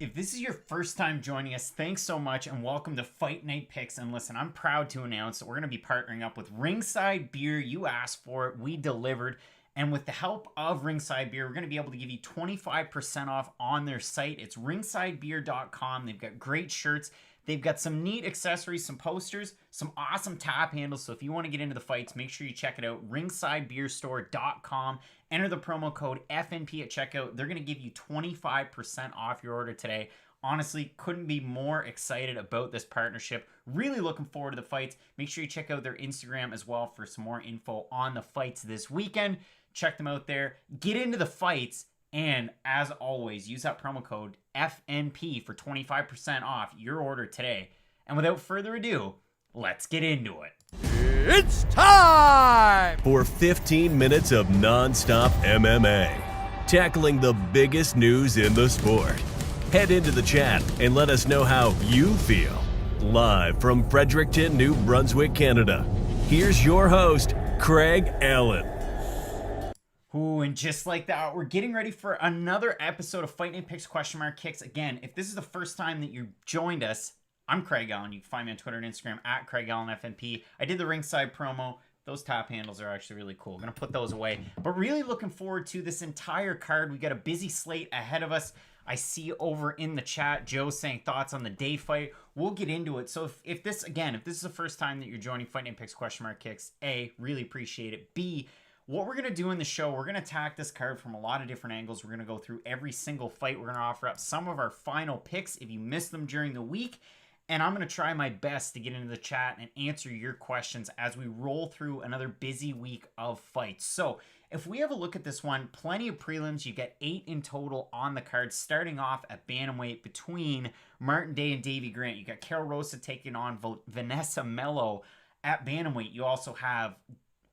If this is your first time joining us, thanks so much and welcome to Fight Night Picks. And listen, I'm proud to announce that we're going to be partnering up with Ringside Beer. You asked for it, we delivered. And with the help of Ringside Beer, we're going to be able to give you 25% off on their site. It's ringsidebeer.com. They've got great shirts. They've got some neat accessories, some posters, some awesome tap handles. So if you want to get into the fights, make sure you check it out. ringsidebeerstore.com. Enter the promo code FNP at checkout. They're going to give you 25% off your order today. Honestly, couldn't be more excited about this partnership. Really looking forward to the fights. Make sure you check out their Instagram as well for some more info on the fights this weekend. Check them out there. Get into the fights. And as always, use that promo code FNP for 25% off your order today. And without further ado, let's get into it. It's time for 15 minutes of non-stop MMA, tackling the biggest news in the sport. Head into the chat and let us know how you feel. Live from Fredericton, New Brunswick, Canada, here's your host, Craig Allen. Ooh, and just like that, we're getting ready for another episode of Fight Night Picks Kicks. Again, if this is the first time that you joined us, I'm Craig Allen. You can find me on Twitter and Instagram at Craig Allen FNP. I did the Ringside promo. Those top handles are actually really cool. I'm going to put those away. But really looking forward to this entire card. We got a busy slate ahead of us. I see over in the chat, Joe saying thoughts on the day fight. We'll get into it. So if this is the first time that you're joining Fight Night Picks Kicks, A, really appreciate it. B, what we're going to do in the show, we're going to attack this card from a lot of different angles. We're going to go through every single fight. We're going to offer up some of our final picks if you missed them during the week. And I'm going to try my best to get into the chat and answer your questions as we roll through another busy week of fights. So if we have a look at this one, plenty of prelims. You get 8 in total on the card, starting off at bantamweight between Martin Day and Davey Grant. You got Carol Rosa taking on Vanessa Mello at bantamweight. You also have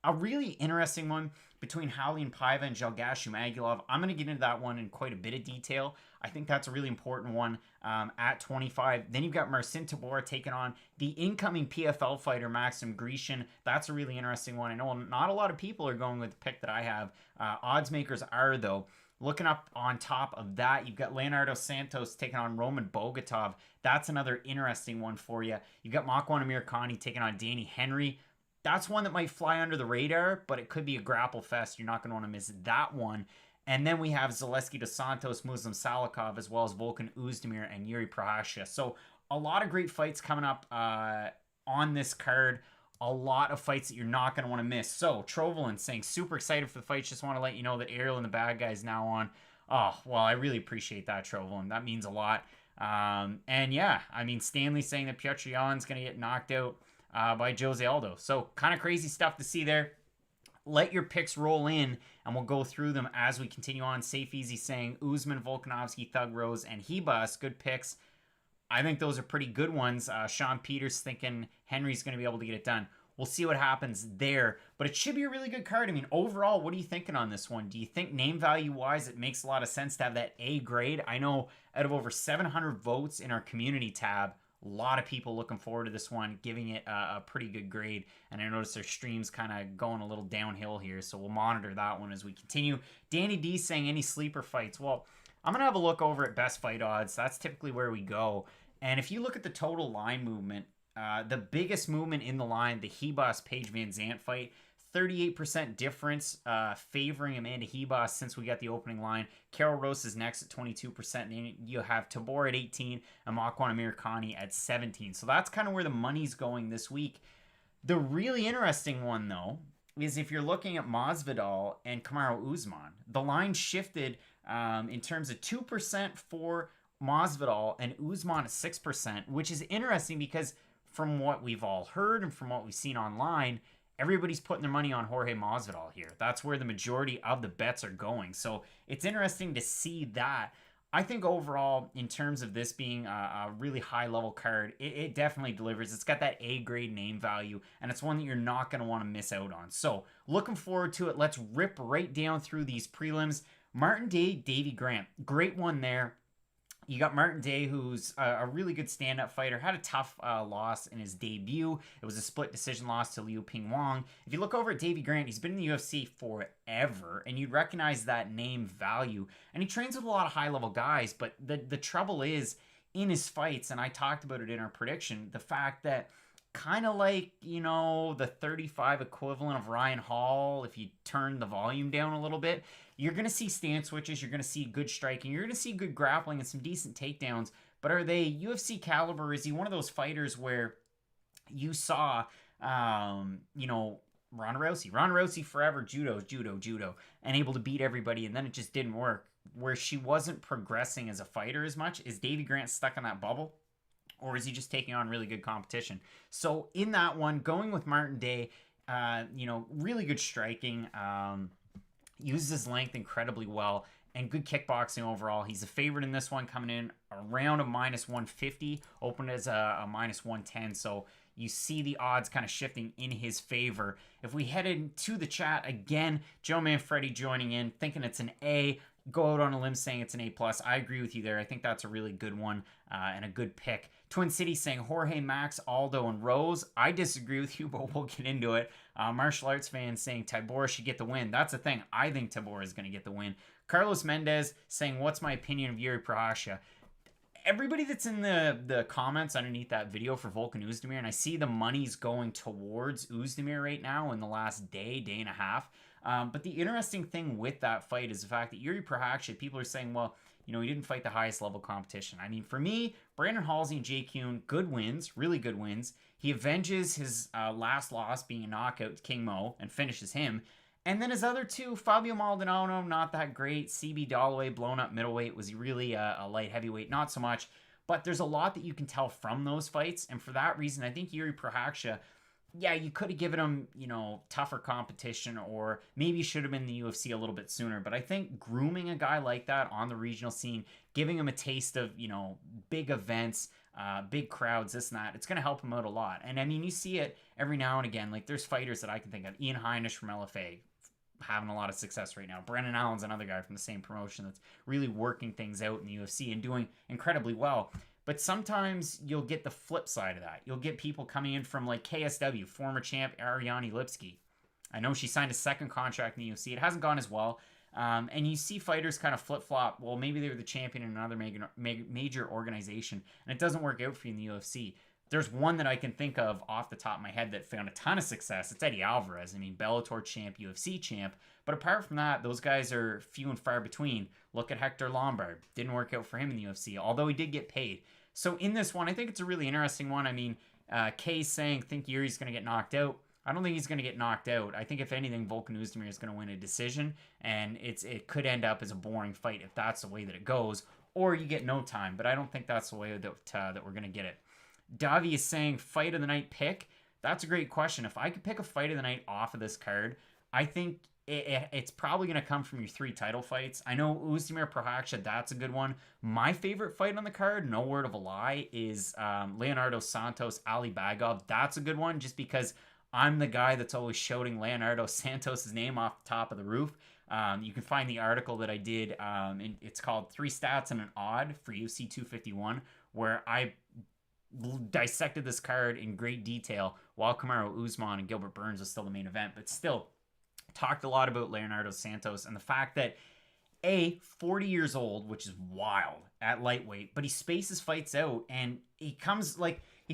a really interesting one between Raulian Paiva and Zhalgas Zhumagulov. I'm going to get into that one in quite a bit of detail. I think that's a really important one at 25. Then you've got Marcin Tybura taking on the incoming PFL fighter, Maxim Grishin. That's a really interesting one. I know not a lot of people are going with the pick that I have. Odds makers are, though. Looking up on top of that, you've got Leonardo Santos taking on Roman Bogatov. That's another interesting one for you. You've got Makwan Amirkhani taking on Danny Henry. That's one that might fly under the radar, but it could be a grapple fest. You're not going to want to miss that one. And then we have Zaleski dos Santos, Muslim Salikhov, as well as Volkan Oezdemir and Jiri Prochazka. So a lot of great fights coming up on this card. A lot of fights that you're not going to want to miss. So Trovelin saying, super excited for the fights. Just want to let you know that Ariel and the bad guy is now on. Oh, well, I really appreciate that, Trovelin. That means a lot. And yeah, I mean, Stanley saying that Petr Yan's going to get knocked out by Jose Aldo. So kind of crazy stuff to see there. Let your picks roll in, and we'll go through them as we continue on. Safe Easy saying Usman, Volkanovski, Thug Rose, and Ribas. Good picks. I think those are pretty good ones. Sean Peters thinking Henry's going to be able to get it done. We'll see what happens there, but it should be a really good card. I mean, overall, what are you thinking on this one? Do you think name value-wise it makes a lot of sense to have that A grade? I know out of over 700 votes in our community tab, a lot of people looking forward to this one, giving it a pretty good grade. And I noticed their stream's kind of going a little downhill here, so we'll monitor that one as we continue. Danny D saying any sleeper fights. Well, I'm going to have a look over at best fight odds. That's typically where we go. And if you look at the total line movement, the biggest movement in the line, the Ribas Paige VanZant fight, 38% difference favoring Amanda Ribas since we got the opening line. Carol Rose is next at 22%. And then you have Tybura at 18 and Makwan Amirkhani at 17. So that's kind of where the money's going this week. The really interesting one, though, is if you're looking at Masvidal and Kamaru Usman. The line shifted in terms of 2% for Masvidal and Usman at 6%, which is interesting because from what we've all heard and from what we've seen online, everybody's putting their money on Jorge Masvidal here. That's where the majority of the bets are going. So it's interesting to see that. I think overall, in terms of this being a really high-level card, it definitely delivers. It's got that A-grade name value, and it's one that you're not going to want to miss out on. So looking forward to it. Let's rip right down through these prelims. Martin Day, Davey Grant. Great one there. You got Martin Day, who's a really good stand-up fighter, had a tough loss in his debut. It was a split decision loss to Liu Ping Wang. If you look over at Davey Grant, he's been in the UFC forever, and you'd recognize that name value. And he trains with a lot of high-level guys, but the trouble is, in his fights, and I talked about it in our prediction, the fact that kind of like, the 35 equivalent of Ryan Hall, if you turn the volume down a little bit, you're going to see stance switches, you're going to see good striking, you're going to see good grappling and some decent takedowns. But are they UFC caliber? Is he one of those fighters where you saw, Ronda Rousey? Ronda Rousey forever, judo, and able to beat everybody, and then it just didn't work, where she wasn't progressing as a fighter as much. Is Davey Grant stuck in that bubble? Or is he just taking on really good competition? So in that one, going with Martin Day, really good striking, uses his length incredibly well, and good kickboxing overall. He's a favorite in this one, coming in around a -150, opened as a -110. So you see the odds kind of shifting in his favor. If we head into the chat again, Joe Manfredi joining in, thinking it's an A. Go out on a limb saying it's an A+. I agree with you there. I think that's a really good one and a good pick. Twin City saying Jorge, Max, Aldo, and Rose. I disagree with you, but we'll get into it. Martial arts fans saying Tybura should get the win. That's the thing. I think Tybura is going to get the win. Carlos Mendez saying, what's my opinion of Jiri Prochazka? Everybody that's in the comments underneath that video for Volkan Oezdemir, and I see the money's going towards Oezdemir right now in the last day and a half. But the interesting thing with that fight is the fact that Jiri Prochazka, people are saying, well, he didn't fight the highest level competition. I mean, for me, Brandon Halsey and Jay Kuhn, good wins, really good wins. He avenges his last loss being a knockout to King Mo and finishes him. And then his other two, Fabio Maldonado, not that great. CB Holloway, blown up middleweight. Was he really a light heavyweight? Not so much. But there's a lot that you can tell from those fights. And for that reason, I think Jiri Prochazka, yeah, you could have given him, tougher competition, or maybe should have been in the UFC a little bit sooner. But I think grooming a guy like that on the regional scene, giving him a taste of, big events, big crowds, this and that, it's going to help him out a lot. And I mean, you see it every now and again. Like, there's fighters that I can think of. Ian Heinisch from LFA, having a lot of success right now. Brennan Allen's another guy from the same promotion that's really working things out in the UFC and doing incredibly well. But sometimes you'll get the flip side of that. You'll get people coming in from like KSW, former champ Ariane Lipski. I know she signed a second contract in the UFC. It hasn't gone as well. And you see fighters kind of flip-flop. Well, maybe they were the champion in another major organization, and it doesn't work out for you in the UFC. There's one that I can think of off the top of my head that found a ton of success. It's Eddie Alvarez. I mean, Bellator champ, UFC champ. But apart from that, those guys are few and far between. Look at Hector Lombard. Didn't work out for him in the UFC, although he did get paid. So in this one, I think it's a really interesting one. I mean, Kay's saying, think Yuri's going to get knocked out. I don't think he's going to get knocked out. I think if anything, Volkan Oezdemir is going to win a decision, and it could end up as a boring fight if that's the way that it goes, or you get no time. But I don't think that's the way that we're going to get it. Davi is saying, fight of the night pick. That's a great question. If I could pick a fight of the night off of this card, I think it's probably going to come from your 3 title fights. I know Oezdemir Prochazka, that's a good one. My favorite fight on the card, no word of a lie, is Leonardo Santos, Ali Bagov. That's a good one just because I'm the guy that's always shouting Leonardo Santos' name off the top of the roof. You can find the article that I did. It's called 3 Stats and an Odd for UFC 251, where I dissected this card in great detail while Kamaru, Usman, and Gilbert Burns was still the main event. But still, talked a lot about Leonardo Santos and the fact that 40 years old, which is wild at lightweight, but he spaces fights out, and he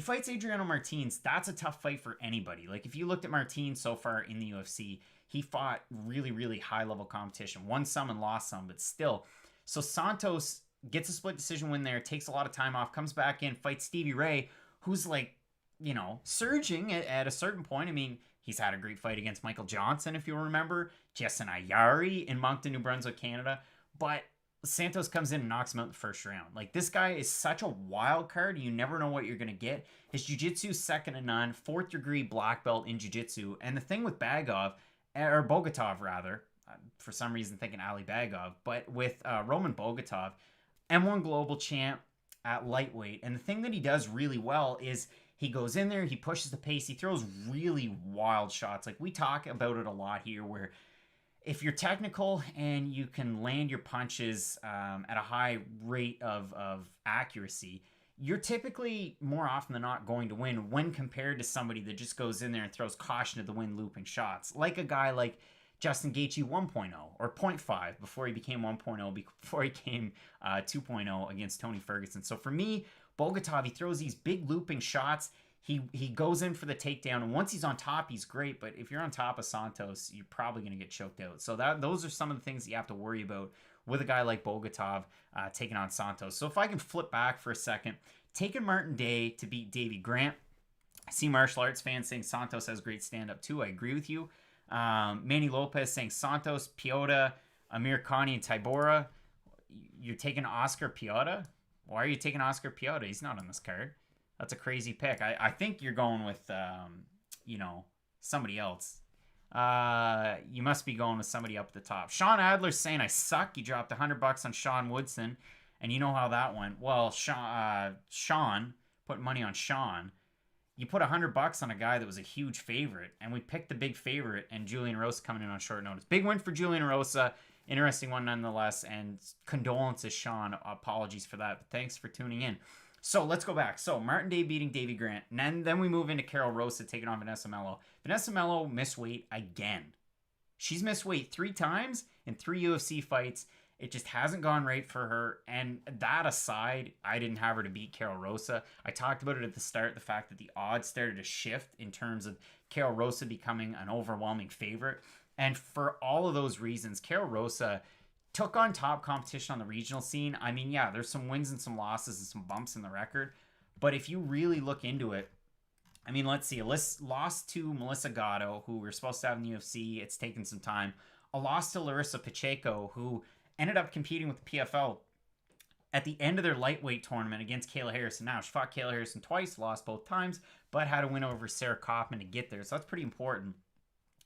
fights Adriano Martins. That's a tough fight for anybody. Like, if you looked at Martins so far in the UFC, he fought really, really high level competition, won some and lost some, but still. So Santos gets a split decision win there, takes a lot of time off, comes back in, fights Stevie Ray, who's surging at a certain point. I mean, he's had a great fight against Michael Johnson, if you remember, Jason Ayari in Moncton, New Brunswick, Canada. But Santos comes in and knocks him out in the first round. Like, this guy is such a wild card. You never know what you're going to get. His jiu-jitsu is second to none, 4th degree black belt in jiu-jitsu. And the thing with Bogatov, for some reason thinking Ali Bagov, but with Roman Bogatov, M1 global champ at lightweight. And the thing that he does really well is he goes in there, he pushes the pace, he throws really wild shots. Like, we talk about it a lot here, where if you're technical and you can land your punches at a high rate of accuracy, you're typically more often than not going to win when compared to somebody that just goes in there and throws caution to the wind looping shots. Like a guy like Justin Gaethje 1.0 or 0.5 before he became 1.0, before he came 2.0 against Tony Ferguson. So for me, Bogatov, he throws these big looping shots. He goes in for the takedown, and once he's on top, he's great. But if you're on top of Santos, you're probably going to get choked out. So those are some of the things that you have to worry about with a guy like Bogatov taking on Santos. So if I can flip back for a second, taking Martin Day to beat Davey Grant. I see martial arts fans saying Santos has great stand-up too. I agree with you. Manny Lopez saying Santos, Piota, Amir Khani, and Tybura. You're taking Oscar Piota? Why are you taking Oscar Piota? He's not on this card. That's a crazy pick. I think you're going with, somebody else. You must be going with somebody up at the top. Sean Adler's saying I suck. You dropped $100 on Sean Woodson, and you know how that went. Well, Sean put money on Sean. You put $100 on a guy that was a huge favorite, and we picked the big favorite, and Julian Rosa coming in on short notice. Big win for Julian Rosa. Interesting one nonetheless, and condolences, Sean. Apologies for that, but thanks for tuning in. So let's go back. So Martin Day beating Davey Grant. And then we move into Carol Rosa taking on Vanessa Melo. Vanessa Melo missed weight again. She's missed weight 3 times in 3 UFC fights. It just hasn't gone right for her. And that aside, I didn't have her to beat Carol Rosa. I talked about it at the start, the fact that the odds started to shift in terms of Carol Rosa becoming an overwhelming favorite. And for all of those reasons, Carol Rosa took on top competition on the regional scene. I mean, yeah, there's some wins and some losses and some bumps in the record. But if you really look into it, I mean, let's see. A loss to Melissa Gatto, who we're supposed to have in the UFC. It's taken some time. A loss to Larissa Pacheco, who ended up competing with the PFL at the end of their lightweight tournament against Kayla Harrison. Now, she fought Kayla Harrison twice, lost both times, but had a win over Sarah Kaufman to get there. So that's pretty important.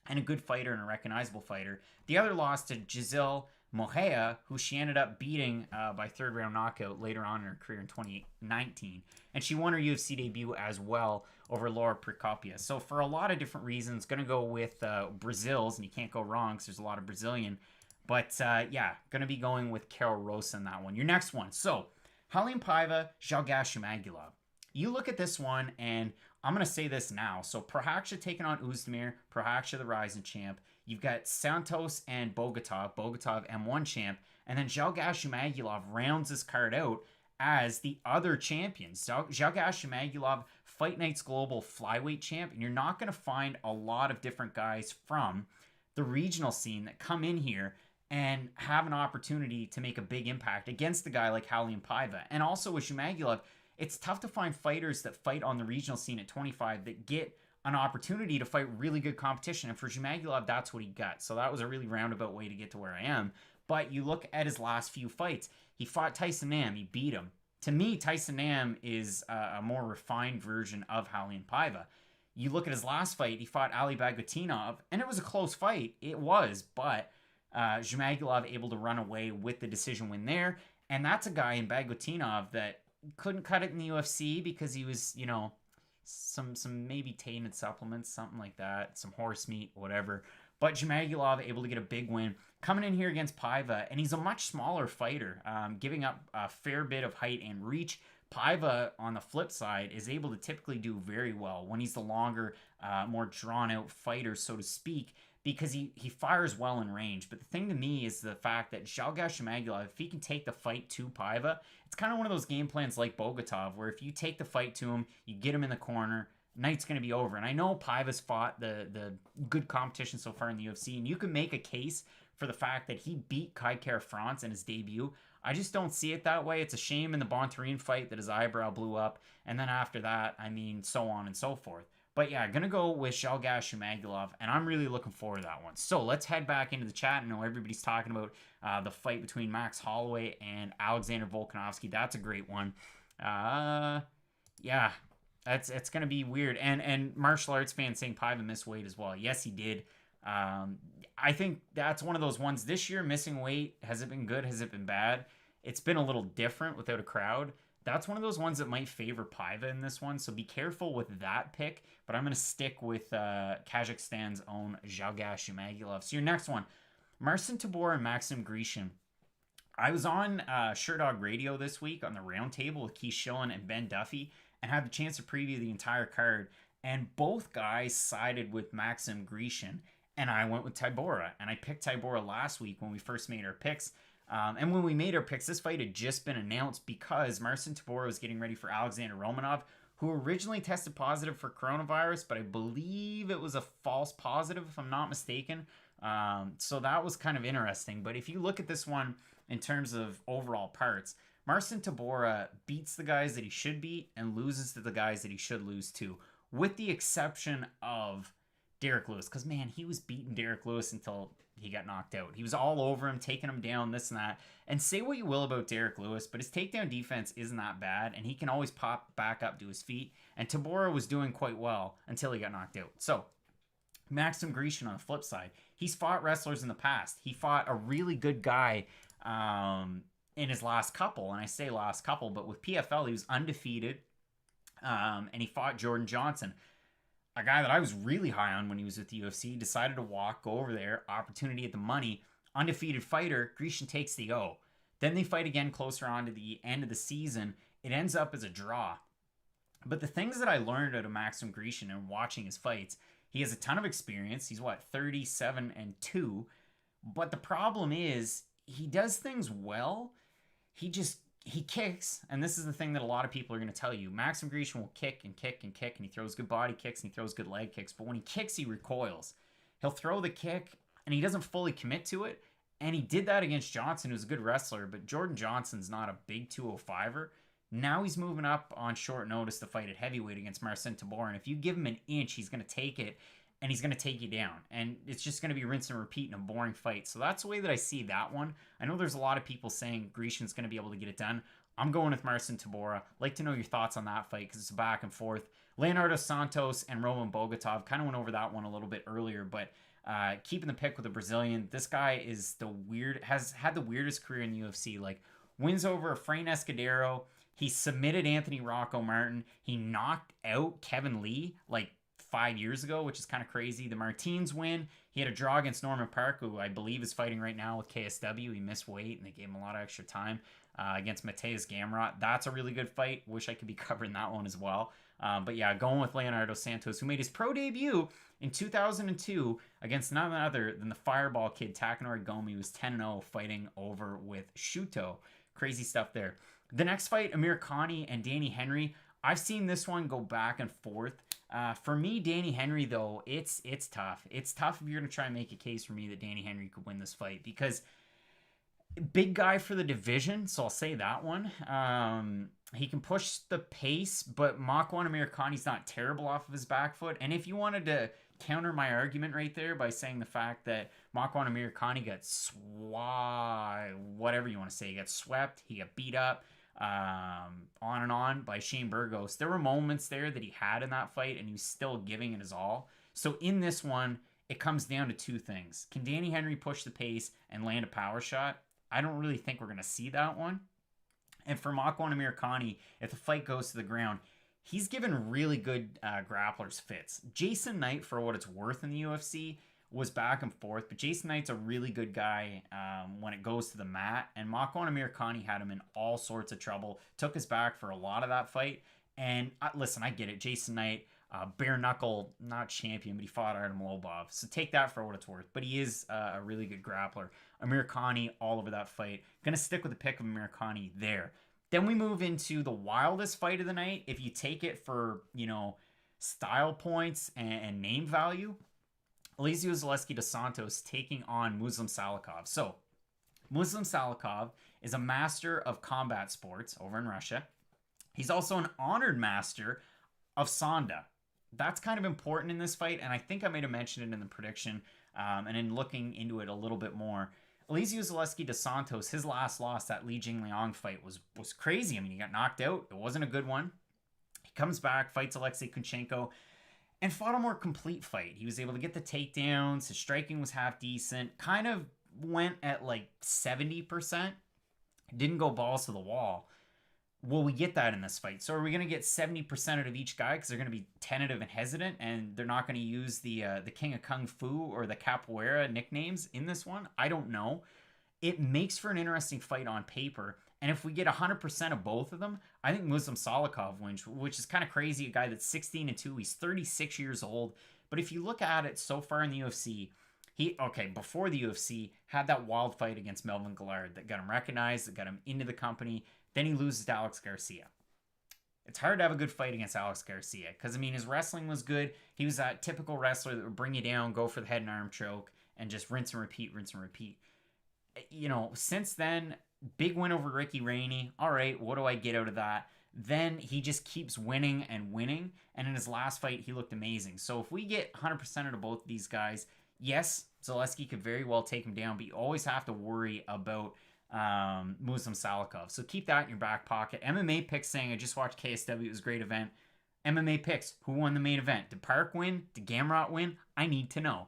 And a good fighter and a recognizable fighter. The other loss to Giselle Mohea, who she ended up beating by third-round knockout later on in her career in 2019. And she won her UFC debut as well over Laura Procopia. So for a lot of different reasons, going to go with Brazil's, and you can't go wrong because there's a lot of Brazilian. But yeah, going to be going with Carol Rosa in that one. Your next one. So, Raulian Paiva, Zhalgas Zhumagulov. You look at this one, and I'm going to say this now. So, Prochazka taking on Oezdemir, Prochazka the rising champ. You've got Santos and Bogatov M1 champ. And then Zhalgas Zhumagulov rounds this card out as the other champions. Zhalgas Zhumagulov, Fight Nights Global flyweight champ. And you're not going to find a lot of different guys from the regional scene that come in here and have an opportunity to make a big impact against a guy like Raulian Paiva. And also with Zhumagulov, it's tough to find fighters that fight on the regional scene at 25 that get an opportunity to fight really good competition. And for Zhumagulov, that's what he got. So that was a really roundabout way to get to where I am. But you look at his last few fights. He fought Tyson Nam. He beat him. To me, Tyson Nam is a more refined version of Raulian Paiva. You look at his last fight, he fought Ali Bagotinov, and it was a close fight. It was, but Zhumagulov able to run away with the decision win there. And that's a guy in Bagotinov that couldn't cut it in the UFC because he was, some maybe tainted supplements, something like that, some horse meat, whatever. But Zhumagulov able to get a big win. Coming in here against Paiva, and he's a much smaller fighter, giving up a fair bit of height and reach. Paiva, on the flip side, is able to typically do very well when he's the longer, more drawn-out fighter, so to speak, because he fires well in range. But the thing to me is the fact that Zhalgas Zhumagulov, if he can take the fight to Paiva, it's kind of one of those game plans like Bogatov, where if you take the fight to him, you get him in the corner, night's going to be over. And I know Paiva's fought the good competition so far in the UFC, and you can make a case for the fact that he beat Kai Kara-France in his debut. I just don't see it that way. It's a shame in the Bontarine fight that his eyebrow blew up, and then after that, so on and so forth. But yeah, going to go with Zhalgas Zhumagulov, and I'm really looking forward to that one. So let's head back into the chat. I know everybody's talking about the fight between Max Holloway and Alexander Volkanovski. That's a great one. Yeah, it's going to be weird. And martial arts fans saying Paiva missed weight as well. Yes, he did. I think that's one of those ones this year, missing weight. Has it been good? Has it been bad? It's been a little different without a crowd. That's one of those ones that might favor Paiva in this one, so be careful with that pick. But I'm going to stick with Kazakhstan's own Zhalgas Zhumagulov. So your next one, Marcin Tybura and Maxim Grishin. I was on Sherdog Radio this week on the roundtable with Keith Schillen and Ben Duffy and had the chance to preview the entire card. And both guys sided with Maxim Grishin, and I went with Tybura. And I picked Tybura last week when we first made our picks. And when we made our picks, this fight had just been announced because Marcin Tybura was getting ready for Alexander Romanov, who originally tested positive for coronavirus, but I believe it was a false positive, if I'm not mistaken. So that was kind of interesting. But if you look at this one in terms of overall parts, Marcin Tybura beats the guys that he should beat and loses to the guys that he should lose to, with the exception of Derek Lewis. Because, man, he was beating Derek Lewis until he got knocked out. He was all over him, taking him down, this and that. And say what you will about Derek Lewis, but his takedown defense isn't that bad, and he can always pop back up to his feet. And Tybura was doing quite well until he got knocked out. So, Maxim Grishin on the flip side, he's fought wrestlers in the past. He fought a really good guy in his last couple, and I say last couple, but with PFL he was undefeated, and he fought Jordan Johnson, a guy that I was really high on when he was with the UFC. Decided to go over there, opportunity at the money, undefeated fighter. Grishin takes the O. Then they fight again closer on to the end of the season. It ends up as a draw. But the things that I learned out of Maxim Grishin and watching his fights, he has a ton of experience. He's 37-2, but the problem is he does things well. He kicks, and this is the thing that a lot of people are going to tell you. Maxim Grishin will kick and kick and kick, and he throws good body kicks and he throws good leg kicks, but when he kicks, he recoils. He'll throw the kick, and he doesn't fully commit to it, and he did that against Johnson, who's a good wrestler, but Jordan Johnson's not a big 205er. Now he's moving up on short notice to fight at heavyweight against Marcin Tybura, and if you give him an inch, he's going to take it, and he's going to take you down. And it's just going to be rinse and repeat in a boring fight. So that's the way that I see that one. I know there's a lot of people saying Grishin's going to be able to get it done. I'm going with Marcin Tybura. Like to know your thoughts on that fight because it's a back and forth. Leonardo Santos and Roman Bogatov. Kind of went over that one a little bit earlier, but keeping the pick with the Brazilian. This guy is has had the weirdest career in the UFC. Like, wins over Efrain Escudero. He submitted Anthony Rocco Martin. He knocked out Kevin Lee 5 years ago, which is kind of crazy. The Martins win. He had a draw against Norman Park, who I believe is fighting right now with KSW. He missed weight, and they gave him a lot of extra time against Mateus Gamrot. That's a really good fight. Wish I could be covering that one as well. But yeah, going with Leonardo Santos, who made his pro debut in 2002 against none other than the Fireball kid, Takanori Gomi, who was 10-0, fighting over with Shuto. Crazy stuff there. The next fight, Amir Khani and Danny Henry. I've seen this one go back and forth. For me, Danny Henry, though, it's tough. It's tough if you're going to try and make a case for me that Danny Henry could win this fight because big guy for the division, so I'll say that one. He can push the pace, but Makwan Amir Khani's not terrible off of his back foot. And if you wanted to counter my argument right there by saying the fact that Makwan Amir Khani got whatever you want to say, he got swept, he got beat up, on and on by Shane Burgos. There were moments there that he had in that fight, and he was still giving it his all. So in this one, it comes down to two things. Can Danny Henry push the pace and land a power shot? I don't really think we're going to see that one. And for Makwan Amir Khani, if the fight goes to the ground, he's given really good grapplers fits. Jason Knight, for what it's worth in the UFC, was back and forth, but Jason Knight's a really good guy when it goes to the mat, and Makwan Amir Khani had him in all sorts of trouble, took his back for a lot of that fight, and listen, I get it, Jason Knight, bare knuckle, not champion, but he fought Artem Lobov, so take that for what it's worth, but he is a really good grappler. Amir Khani all over that fight. Gonna stick with the pick of Amir Khani there. Then we move into the wildest fight of the night, if you take it for, style points and name value. Elizeu Zaleski dos Santos taking on Muslim Salikhov. So, Muslim Salikhov is a master of combat sports over in Russia. He's also an honored master of Sanda. That's kind of important in this fight, and I think I might have mentioned it in the prediction, and in looking into it a little bit more. Elizeu Zaleski dos Santos, his last loss, that Li Jingliang fight, was crazy. I mean, he got knocked out. It wasn't a good one. He comes back, fights Alexei Kunchenko, and fought a more complete fight. He was able to get the takedowns. His striking was half decent. Kind of went at 70%. Didn't go balls to the wall. Will we get that in this fight? So are we going to get 70% out of each guy because they're going to be tentative and hesitant, and they're not going to use the King of Kung Fu or the Capoeira nicknames in this one? I don't know. It makes for an interesting fight on paper. And if we get 100% of both of them, I think Muslim Salikhov wins, which is kind of crazy. A guy that's 16-2, he's 36 years old. But if you look at it so far in the UFC, before the UFC, had that wild fight against Melvin Guillard that got him recognized, that got him into the company. Then he loses to Alex Garcia. It's hard to have a good fight against Alex Garcia because, I mean, his wrestling was good. He was that typical wrestler that would bring you down, go for the head and arm choke, and just rinse and repeat, rinse and repeat. You know, since then, big win over Ricky Rainey. All right, what do I get out of that? Then he just keeps winning and winning. And in his last fight, he looked amazing. So if we get 100% out of both of these guys, yes, Zaleski could very well take him down, but you always have to worry about Muslim Salikhov. So keep that in your back pocket. MMA picks saying, I just watched KSW. It was a great event. MMA picks. Who won the main event? Did Park win? Did Gamrot win? I need to know.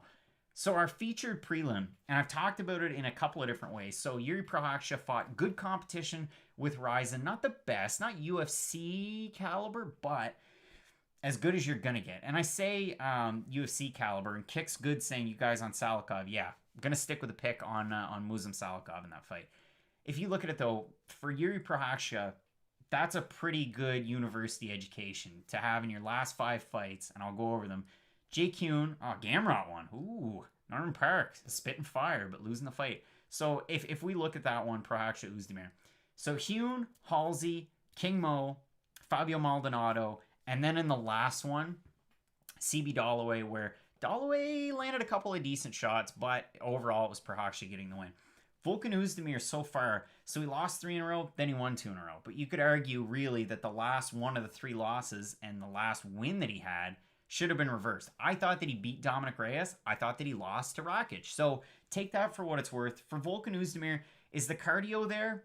So our featured prelim, and I've talked about it in a couple of different ways. So Jiri Prochazka fought good competition with Rizin. Not the best, not UFC caliber, but as good as you're going to get. And I say UFC caliber, and Kick's good saying you guys on Salikhov. Yeah, I'm going to stick with the pick on Muslim Salikhov in that fight. If you look at it, though, for Jiri Prochazka, that's a pretty good university education to have in your last 5 fights, and I'll go over them. Jay Kuhn, Gamrot won. Ooh, Norman Park, spitting fire, but losing the fight. So if we look at that one, Prochazka, Oezdemir. So Hune, Halsey, King Mo, Fabio Maldonado, and then in the last one, CB Holloway, where Holloway landed a couple of decent shots, but overall it was Prochazka getting the win. Volkan Oezdemir so far, so he lost 3 in a row, then he won 2 in a row. But you could argue really that the last one of the 3 losses and the last win that he had should have been reversed. I thought that he beat Dominic Reyes. I thought that he lost to Rakic. So take that for what it's worth. For Volkan Oezdemir, is the cardio there?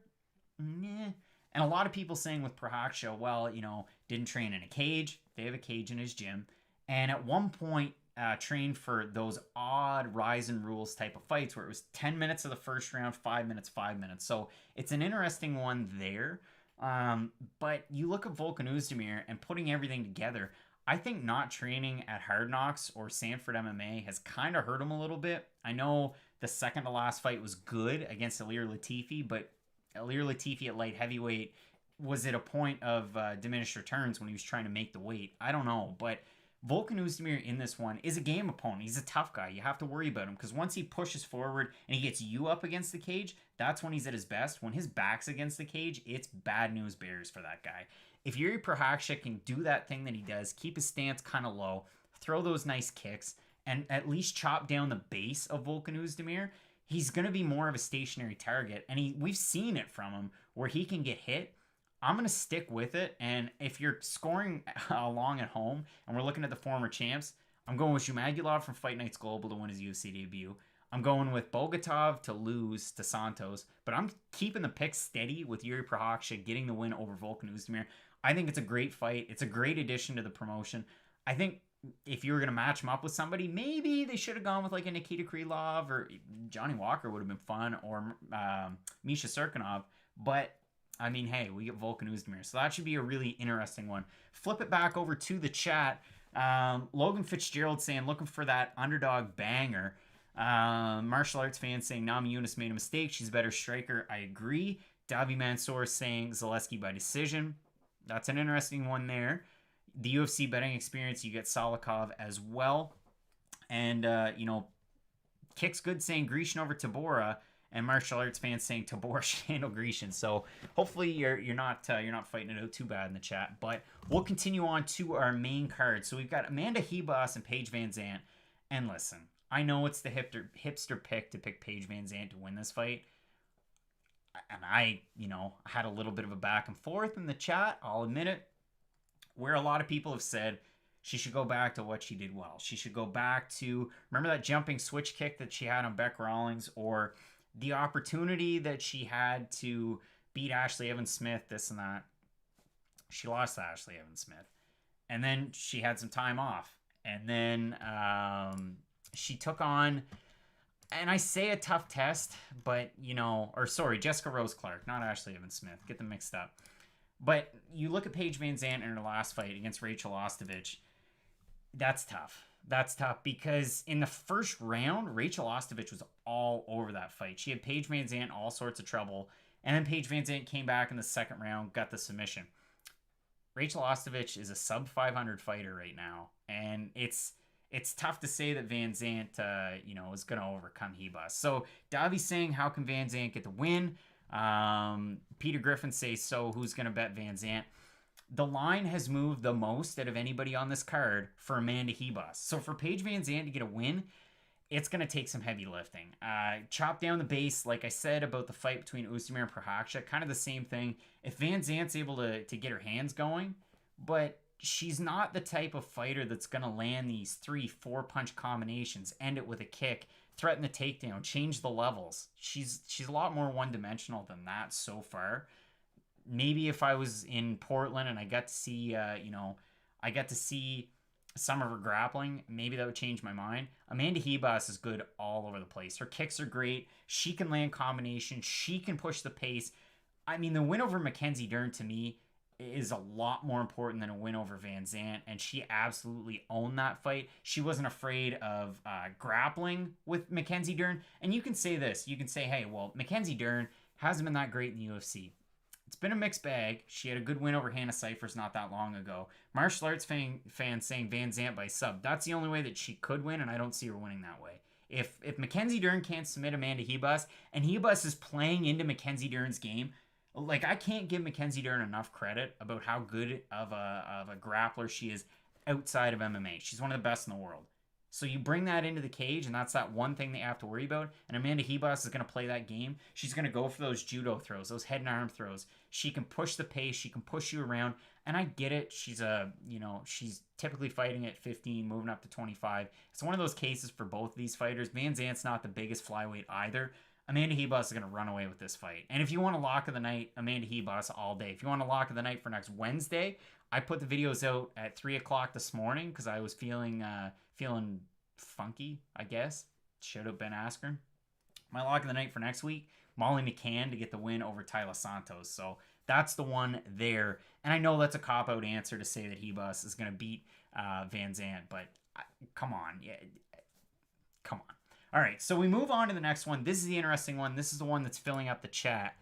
Meh. And a lot of people saying with Prochazka, well, you know, didn't train in a cage. They have a cage in his gym. And at one point, trained for those odd Rizin rules type of fights where it was 10 minutes of the first round, 5 minutes, 5 minutes. So it's an interesting one there. But you look at Volkan Oezdemir and putting everything together, I think not training at Hard Knocks or Sanford MMA has kind of hurt him a little bit. I know the second to last fight was good against Ilir Latifi, but Ilir Latifi at light heavyweight was at a point of diminished returns when he was trying to make the weight. I don't know, but Volkan Oezdemir in this one is a game opponent. He's a tough guy. You have to worry about him because once he pushes forward and he gets you up against the cage, that's when he's at his best. When his back's against the cage, it's bad news bears for that guy. If Jiri Prochazka can do that thing that he does, keep his stance kind of low, throw those nice kicks, and at least chop down the base of Volkan Oezdemir, he's going to be more of a stationary target. And we've seen it from him where he can get hit. I'm going to stick with it. And if you're scoring along at home and we're looking at the former champs, I'm going with Zhumagulov from Fight Nights Global to win his UFC debut. I'm going with Bogatov to lose to Santos. But I'm keeping the pick steady with Jiri Prochazka getting the win over Volkan Oezdemir. I think it's a great fight. It's a great addition to the promotion. I think if you were going to match him up with somebody, maybe they should have gone with like a Nikita Krylov, or Johnny Walker would have been fun, or Misha Serkinov. But I mean, hey, we get Volkan Oezdemir, so that should be a really interesting one. Flip it back over to the chat. Logan Fitzgerald saying, looking for that underdog banger. Martial arts fans saying Namajunas made a mistake. She's a better striker. I agree. Davi Mansour saying Zaleski by decision. That's an interesting one there. The UFC betting experience, you get Salikhov as well. And, Kick's good saying Grecian over Tabora. And martial arts fans saying Tabor should handle Grecian. So hopefully you're not fighting it out too bad in the chat. But we'll continue on to our main card. So we've got Amanda Ribas and Paige VanZant. And listen, I know it's the hipster pick to pick Paige VanZant to win this fight. And I had a little bit of a back and forth in the chat, I'll admit it, where a lot of people have said she should go back to what she did well. She should go back to, remember that jumping switch kick that she had on Beck Rawlings, or the opportunity that she had to beat Ashley Evans-Smith, this and that. She lost to Ashley Evans-Smith. And then she had some time off. And then she took on, and I say a tough test, but, Jessica Rose Clark, not Ashley Evans-Smith. Get them mixed up. But you look at Paige VanZant in her last fight against Rachel Ostovich. That's tough. That's tough because in the first round, Rachel Ostovich was all over that fight. She had Paige VanZant all sorts of trouble. And then Paige VanZant came back in the second round, got the submission. Rachel Ostovich is a sub 500 fighter right now. And it's tough to say that VanZant, is going to overcome Ribas. So Davi's saying, how can VanZant get the win? Peter Griffin says, so who's going to bet VanZant? The line has moved the most out of anybody on this card for Amanda Ribas. So for Paige VanZant to get a win, it's going to take some heavy lifting. Chop down the base, like I said about the fight between Oezdemir and Prochazka, kind of the same thing. If VanZant's able to get her hands going, but she's not the type of fighter that's going to land these 3-4 punch combinations, end it with a kick, threaten the takedown, change the levels. She's a lot more one-dimensional than that so far. Maybe if I was in Portland and I got to see, some of her grappling, maybe that would change my mind. Amanda Ribas is good all over the place. Her kicks are great. She can land combinations. She can push the pace. I mean, the win over Mackenzie Dern to me is a lot more important than a win over VanZant, and she absolutely owned that fight. She wasn't afraid of grappling with Mackenzie Dern. And you can say this. You can say, hey, well, Mackenzie Dern hasn't been that great in the UFC. It's been a mixed bag. She had a good win over Hannah Cifers not that long ago. Martial arts fans saying VanZant by sub. That's the only way that she could win, and I don't see her winning that way. If Mackenzie Dern can't submit Amanda Ribas, and Ribas is playing into Mackenzie Dern's game, like, I can't give Mackenzie Dern enough credit about how good of a grappler she is outside of MMA. She's one of the best in the world. So you bring that into the cage, and that's that one thing they have to worry about. And Amanda Ribas is going to play that game. She's going to go for those judo throws, those head and arm throws. She can push the pace. She can push you around. And I get it. She's typically fighting at 15, moving up to 25. It's one of those cases for both of these fighters. VanZant's not the biggest flyweight either. Amanda Ribas is going to run away with this fight. And if you want a lock of the night, Amanda Ribas all day. If you want a lock of the night for next Wednesday, I put the videos out at 3 o'clock this morning because I was feeling funky, I guess. Should have been Askren. My lock of the night for next week, Molly McCann to get the win over Tyler Santos. So that's the one there. And I know that's a cop-out answer to say that Ribas is going to beat VanZant, but come on. Yeah, come on. All right, so we move on to the next one. This is the interesting one. This is the one that's filling up the chat.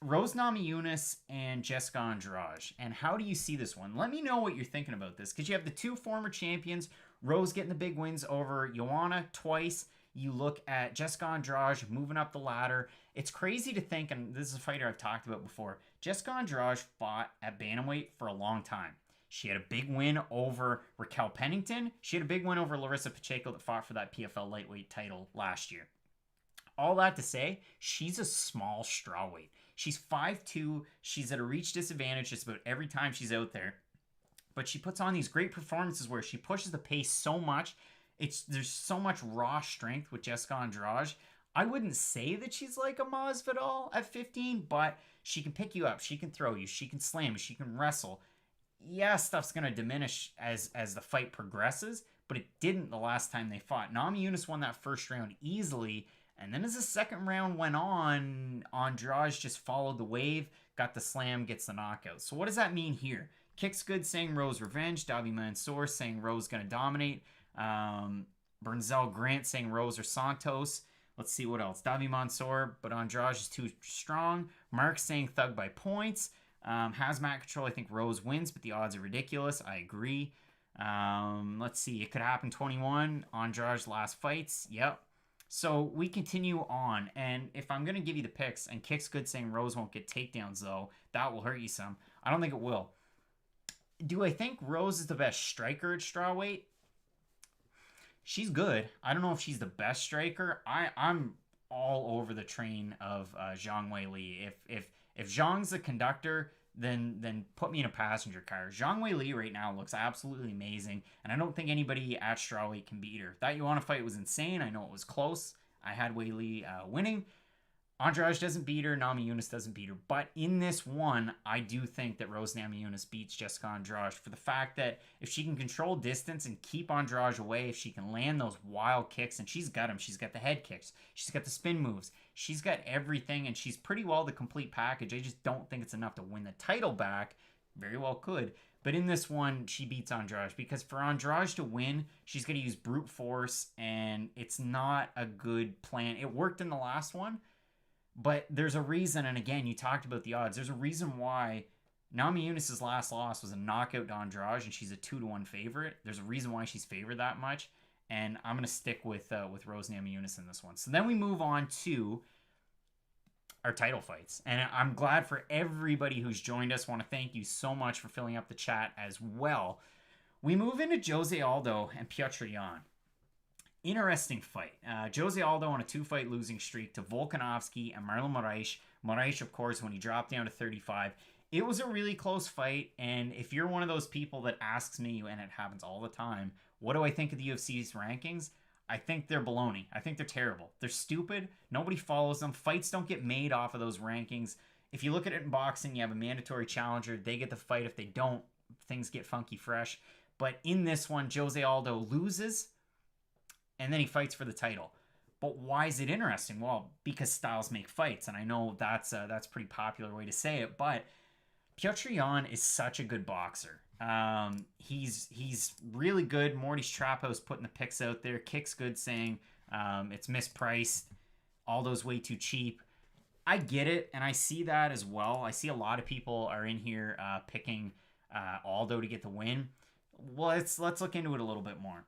Rose Namajunas and Jessica Andrade. And how do you see this one? Let me know what you're thinking about this, because you have the two former champions, Rose getting the big wins over Joanna twice. You look at Jessica Andrade moving up the ladder. It's crazy to think, and this is a fighter I've talked about before, Jessica Andrade fought at bantamweight for a long time. She had a big win over Raquel Pennington. She had a big win over Larissa Pacheco that fought for that PFL lightweight title last year. All that to say, she's a small strawweight. She's 5'2". She's at a reach disadvantage just about every time she's out there. But she puts on these great performances where she pushes the pace so much. There's so much raw strength with Jessica Andrade. I wouldn't say that she's like a Masvidal at 15, but she can pick you up. She can throw you. She can slam you. She can wrestle. Yeah, stuff's going to diminish as the fight progresses, but it didn't the last time they fought. Namajunas won that first round easily, and then as the second round went on, Andrade just followed the wave, got the slam, gets the knockout. So what does that mean here? Kicks Good saying Rose revenge. Davi Mansour saying Rose going to dominate. Bernzel Grant saying Rose or Santos. Let's see what else. Davi Mansour, but Andrade is too strong. Mark saying Thug by points. Hazmat Control, I think Rose wins, but the odds are ridiculous. I agree. Let's see. It could happen 21. Andrade's last fights. Yep. So we continue on. And if I'm going to give you the picks, and Kick's Good saying Rose won't get takedowns, though, that will hurt you some. I don't think it will. Do I think Rose is the best striker at strawweight? She's good. I don't know if she's the best striker. I'm all over the train of Zhang Weili. If Zhang's the conductor, then put me in a passenger car. Zhang Weili right now looks absolutely amazing, and I don't think anybody at strawweight can beat her. That Joanna fight was insane. I know it was close. I had Weili winning. Andrade doesn't beat her. Namajunas doesn't beat her. But in this one, I do think that Rose Namajunas beats Jessica Andrade for the fact that if she can control distance and keep Andrade away, if she can land those wild kicks, and she's got them. She's got the head kicks. She's got the spin moves. She's got everything, and she's pretty well the complete package. I just don't think it's enough to win the title back. Very well could. But in this one, she beats Andrade because for Andrade to win, she's going to use brute force, and it's not a good plan. It worked in the last one, but there's a reason, and again, you talked about the odds. There's a reason why Namajunas' last loss was a knockout to Andrade, and she's a 2-1 favorite. There's a reason why she's favored that much, and I'm going to stick with Rose Namajunas in this one. So then we move on to our title fights, and I'm glad for everybody who's joined us. Want to thank you so much for filling up the chat as well. We move into Jose Aldo and Petr Yan. Interesting fight. Jose Aldo on a 2-fight losing streak to Volkanovski and Marlon Moraes. Moraes, of course, when he dropped down to 35. It was a really close fight, and if you're one of those people that asks me, and it happens all the time, what do I think of the UFC's rankings? I think they're baloney. I think they're terrible. They're stupid. Nobody follows them. Fights don't get made off of those rankings. If you look at it in boxing, you have a mandatory challenger. They get the fight. If they don't, things get funky fresh. But in this one, Jose Aldo loses, and then he fights for the title. But why is it interesting? Well, because styles make fights, and I know that's a pretty popular way to say it, but Petr Yan is such a good boxer. He's really good. Morty's Trap House putting the picks out there. Kick's good, saying it's mispriced. Aldo's way too cheap. I get it, and I see that as well. I see a lot of people are in here picking Aldo to get the win. Well, let's look into it a little bit more.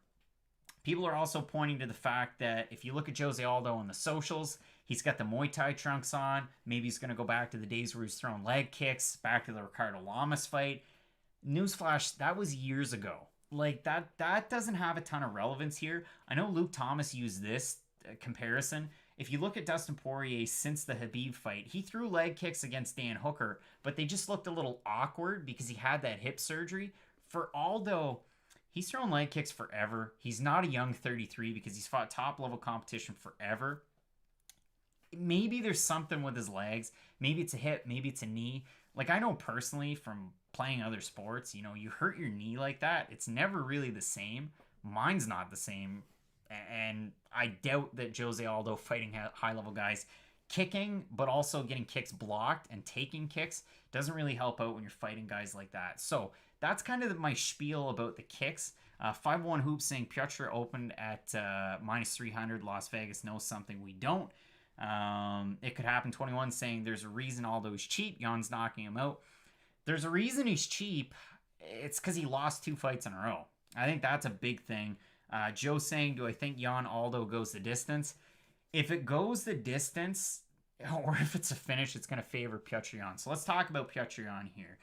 People are also pointing to the fact that if you look at Jose Aldo on the socials, he's got the Muay Thai trunks on. Maybe he's going to go back to the days where he was throwing leg kicks, back to the Ricardo Lamas fight. Newsflash, that was years ago. Like, that doesn't have a ton of relevance here. I know Luke Thomas used this comparison. If you look at Dustin Poirier since the Khabib fight, he threw leg kicks against Dan Hooker, but they just looked a little awkward because he had that hip surgery. For Aldo, he's thrown leg kicks forever. He's not a young 33 because he's fought top-level competition forever. Maybe there's something with his legs. Maybe it's a hip. Maybe it's a knee. Like, I know personally from playing other sports, you hurt your knee like that, it's never really the same. Mine's not the same. And I doubt that Jose Aldo fighting high-level guys, kicking, but also getting kicks blocked and taking kicks doesn't really help out when you're fighting guys like that. So that's kind of my spiel about the kicks. 5-1 Hoops saying Petr opened at -300. Las Vegas knows something we don't. It could happen. 21 saying there's a reason Aldo's cheap. Jan's knocking him out. There's a reason he's cheap. It's because he lost 2 fights in a row. I think that's a big thing. Joe saying, do I think Jan Aldo goes the distance? If it goes the distance, or if it's a finish, it's going to favor Petr Yan. So let's talk about Petr Yan here.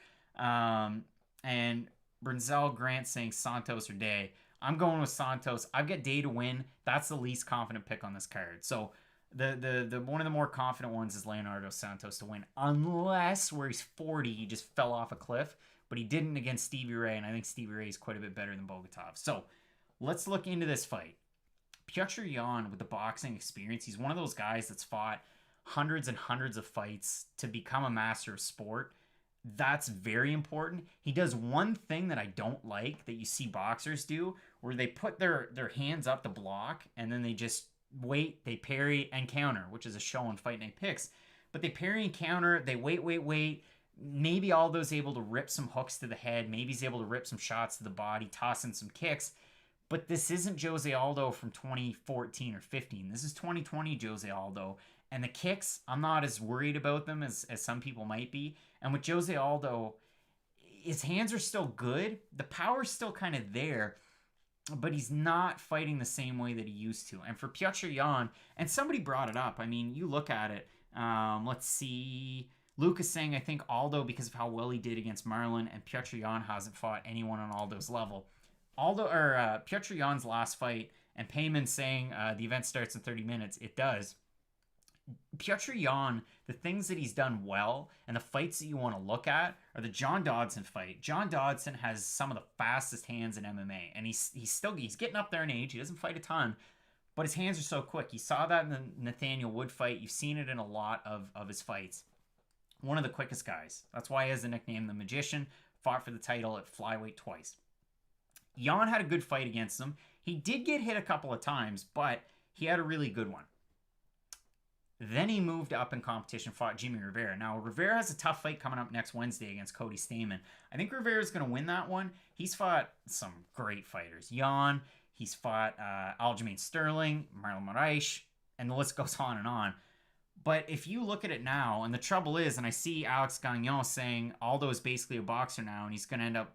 And Brinzel Grant saying Santos or Day. I'm going with Santos. I've got Day to win. That's the least confident pick on this card. So the one of the more confident ones is Leonardo Santos to win, unless where he's 40, he just fell off a cliff, but he didn't against Stevie Ray, and I think Stevie Ray is quite a bit better than Bogatov. So let's look into this fight. Petr Yan, with the boxing experience, he's one of those guys that's fought hundreds and hundreds of fights to become a master of sport. That's very important. He does one thing that I don't like that you see boxers do, where they put their hands up to block, and then they just wait, they parry and counter, which is a show on Fight Night Picks. But they parry and counter, they wait. Maybe Aldo's able to rip some hooks to the head. Maybe he's able to rip some shots to the body, toss in some kicks. But this isn't Jose Aldo from 2014 or 15. This is 2020 Jose Aldo. And the kicks, I'm not as worried about them as some people might be. And with Jose Aldo, his hands are still good. The power's still kind of there. But he's not fighting the same way that he used to. And for Petr Yan, and somebody brought it up. I mean, you look at it. Let's see. Lucas saying, I think Aldo, because of how well he did against Marlon, and Petr Yan hasn't fought anyone on Aldo's level. Petr Yan's last fight, and Payman saying the event starts in 30 minutes. It does. Petr Yan, the things that he's done well and the fights that you want to look at are the John Dodson fight. John Dodson has some of the fastest hands in MMA, and he's getting up there in age. He doesn't fight a ton, but his hands are so quick. You saw that in the Nathaniel Wood fight. You've seen it in a lot of his fights. One of the quickest guys. That's why he has the nickname The Magician. Fought for the title at flyweight twice. Jan had a good fight against him. He did get hit a couple of times, but he had a really good one. Then he moved up in competition, fought Jimmy Rivera. Now, Rivera has a tough fight coming up next Wednesday against Cody Stamann. I think Rivera's going to win that one. He's fought some great fighters. Jan, he's fought Aljamain Sterling, Marlon Moraes, and the list goes on and on. But if you look at it now, and the trouble is, and I see Alex Gagnon saying Aldo is basically a boxer now, and he's going to end up,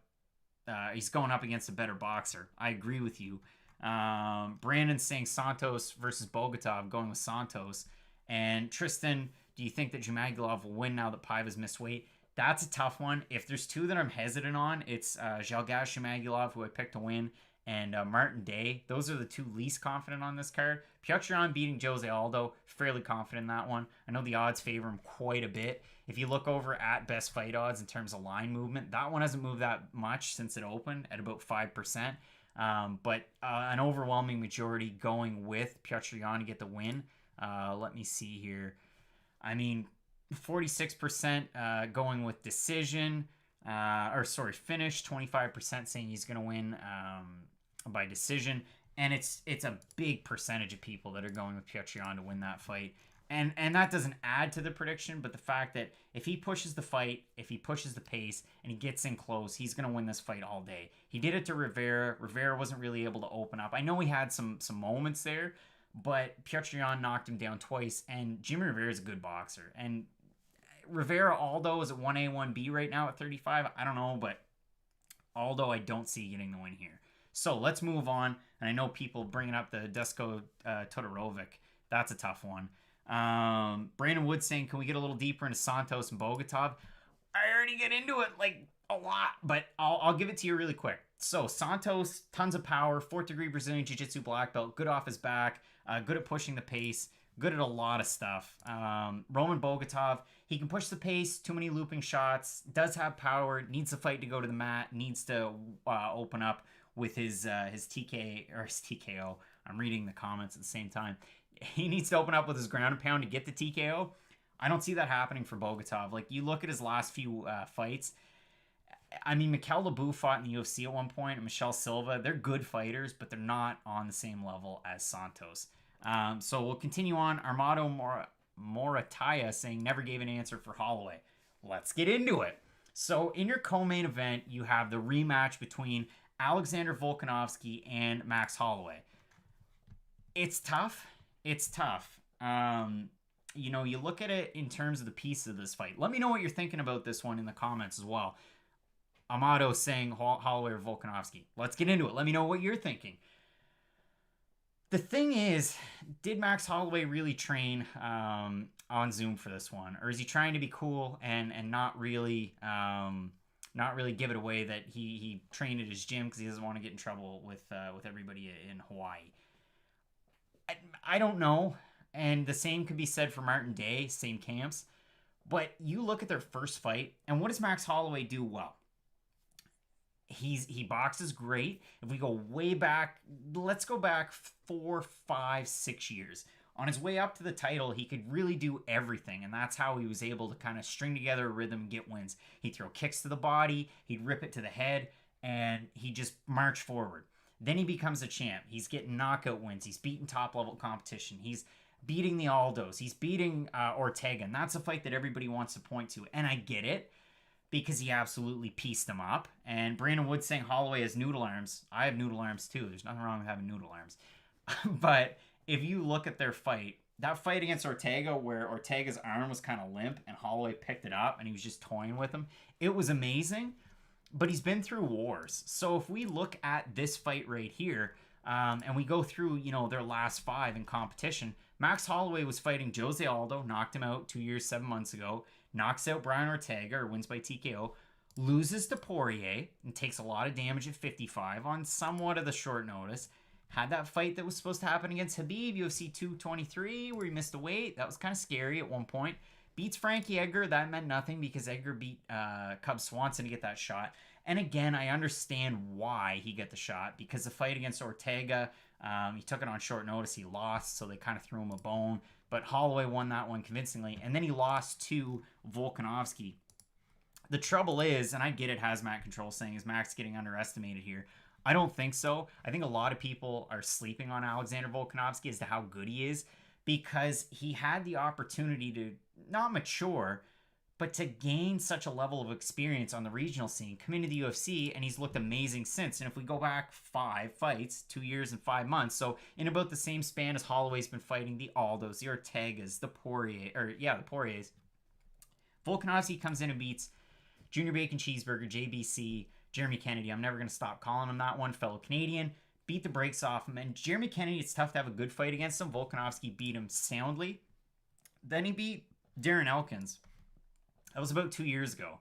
he's going up against a better boxer. I agree with you. Brandon's saying Santos versus Bogatov, going with Santos. And Tristan, do you think that Zhumagulov will win now that Paiva's missed weight? That's a tough one. If there's two that I'm hesitant on, it's Zhalgas Zhumagulov, who I picked to win, and Martin Day. Those are the two least confident on this card. Petr beating Jose Aldo, fairly confident in that one. I know the odds favor him quite a bit. If you look over at best fight odds in terms of line movement, that one hasn't moved that much since it opened at about 5%. But an overwhelming majority going with Petr to get the win. Let me see here. I mean, 46% going with decision, finish. 25% saying he's going to win by decision, and it's a big percentage of people that are going with Petr to win that fight. And that doesn't add to the prediction, but the fact that if he pushes the fight, if he pushes the pace, and he gets in close, he's going to win this fight all day. He did it to Rivera. Rivera wasn't really able to open up. I know he had some moments there, but Petr knocked him down twice, and Jimmy Rivera is a good boxer. And Rivera, Aldo is at 1A, 1B right now at 35. I don't know, but Aldo I don't see getting the win here. So let's move on. And I know people bringing up the Dusko Todorovic. That's a tough one. Brandon Wood saying, can we get a little deeper into Santos and Bogatov? I already get into it like a lot, but I'll give it to you really quick. So Santos, tons of power, 4th degree Brazilian Jiu-Jitsu black belt, good off his back, good at pushing the pace, good at a lot of stuff. Roman Bogatov, he can push the pace, too many looping shots, does have power, needs the fight to go to the mat, needs to open up with his TKO. I'm reading the comments at the same time. He needs to open up with his ground and pound to get the TKO. I don't see that happening for Bogatov. Like, you look at his last few fights. I mean, Mikel Lebu fought in the UFC at one point, and Michelle Silva. They're good fighters, but they're not on the same level as Santos. So we'll continue on. Armando Morataya saying never gave an answer for Holloway. Let's get into it. So in your co-main event, you have the rematch between Alexander Volkanovski and Max Holloway. It's tough. It's tough. You look at it in terms of the pieces of this fight. Let me know what you're thinking about this one in the comments as well. Amado saying Holloway or Volkanovski. Let's get into it. Let me know what you're thinking. The thing is, did Max Holloway really train on Zoom for this one, or is he trying to be cool and not really give it away that he trained at his gym because he doesn't want to get in trouble with everybody in Hawaii? I don't know, and the same could be said for Martin Day, same camps. But you look at their first fight, and what does Max Holloway do well? He boxes great. If we go way back, let's go back 4, 5, 6 years. On his way up to the title, he could really do everything, and that's how he was able to kind of string together a rhythm and get wins. He'd throw kicks to the body, he'd rip it to the head, and he just march forward. Then he becomes a champ. He's getting knockout wins. He's beating top-level competition. He's beating the Aldos. He's beating Ortega, and that's a fight that everybody wants to point to, and I get it, because he absolutely pieced him up. And Brandon Wood saying Holloway has noodle arms. I have noodle arms too. There's nothing wrong with having noodle arms. But if you look at their fight, that fight against Ortega where Ortega's arm was kind of limp and Holloway picked it up and he was just toying with him, it was amazing. But he's been through wars. So if we look at this fight right here, and we go through, their last 5 in competition, Max Holloway was fighting Jose Aldo, knocked him out 2 years, 7 months ago, knocks out Brian Ortega, or wins by TKO, loses to Poirier, and takes a lot of damage at 55 on somewhat of the short notice. Had that fight that was supposed to happen against Khabib, UFC 223, where he missed the weight. That was kind of scary at one point. Beats Frankie Edgar. That meant nothing because Edgar beat Cub Swanson to get that shot. And again, I understand why he got the shot, because the fight against Ortega, he took it on short notice. He lost, so they kind of threw him a bone. But Holloway won that one convincingly. And then he lost to Volkanovski. The trouble is, and I get it, Hazmat Control saying, is Max getting underestimated here? I don't think so. I think a lot of people are sleeping on Alexander Volkanovski as to how good he is, because he had the opportunity to not mature, but to gain such a level of experience on the regional scene, come into the UFC, and he's looked amazing since. And if we go back 5 fights, 2 years and 5 months, so in about the same span as Holloway's been fighting the Aldos, the Ortegas, the Poiriers, Volkanovski comes in and beats Junior Bacon Cheeseburger, JBC, Jeremy Kennedy. I'm never going to stop calling him that one, fellow Canadian. Beat the brakes off him. And Jeremy Kennedy, it's tough to have a good fight against him. Volkanovski beat him soundly. Then he beat Darren Elkins. That was about 2 years ago.